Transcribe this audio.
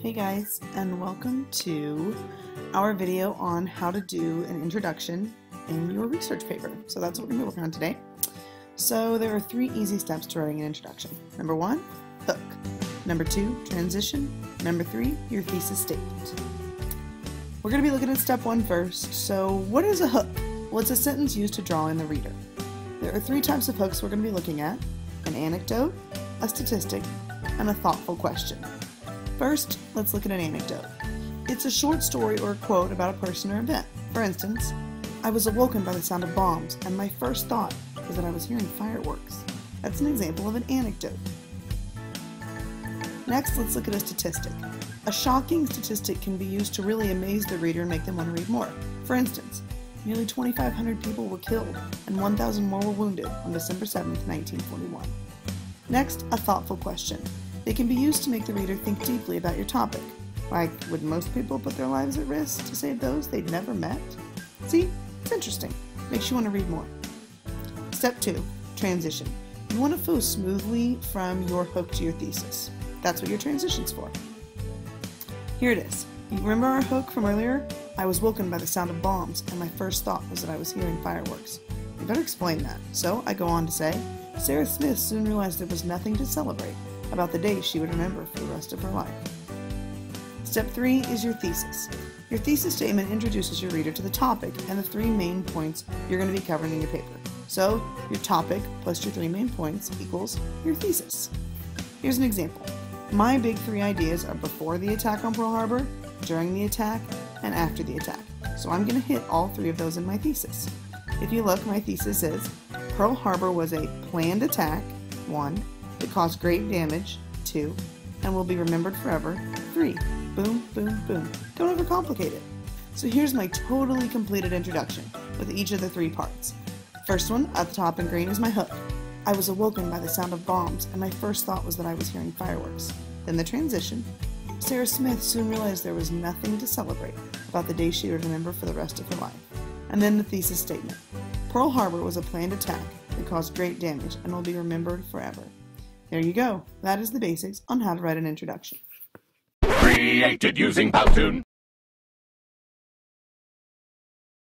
Hey guys, and welcome to our video on how to do an introduction in your research paper. So that's what we're going to be working on today. So there are 3 easy steps to writing an introduction. Number 1, hook. Number 2, transition. Number 3, your thesis statement. We're going to be looking at step 1 first. So what is a hook? Well, it's a sentence used to draw in the reader. There are 3 types of hooks we're going to be looking at: an anecdote, a statistic, and a thoughtful question. First, let's look at an anecdote. It's a short story or a quote about a person or event. For instance, I was awoken by the sound of bombs, and my first thought was that I was hearing fireworks. That's an example of an anecdote. Next, let's look at a statistic. A shocking statistic can be used to really amaze the reader and make them want to read more. For instance, nearly 2,500 people were killed and 1,000 more were wounded on December 7, 1941. Next, a thoughtful question. They can be used to make the reader think deeply about your topic. Like, would most people put their lives at risk to save those they'd never met? See? It's interesting. Makes you want to read more. Step 2, transition. You want to flow smoothly from your hook to your thesis. That's what your transition's for. Here it is. You remember our hook from earlier? I was woken by the sound of bombs, and my first thought was that I was hearing fireworks. You better explain that. So I go on to say, Sarah Smith soon realized there was nothing to celebrate about the day she would remember for the rest of her life. Step 3 is your thesis. Your thesis statement introduces your reader to the topic and the 3 main points you're going to be covering in your paper. So, your topic plus your 3 main points equals your thesis. Here's an example. My big 3 ideas are before the attack on Pearl Harbor, during the attack, and after the attack. So I'm going to hit all 3 of those in my thesis. If you look, my thesis is Pearl Harbor was a planned attack, 1, that caused great damage, 2, and will be remembered forever, 3. Boom, boom, boom. Don't overcomplicate it. So here's my totally completed introduction with each of the 3 parts. First one, at the top in green, is my hook. I was awoken by the sound of bombs, and my first thought was that I was hearing fireworks. Then the transition. Sarah Smith soon realized there was nothing to celebrate about the day she would remember for the rest of her life. And then the thesis statement. Pearl Harbor was a planned attack that caused great damage and will be remembered forever. There you go. That is the basics on how to write an introduction. Created using Powtoon.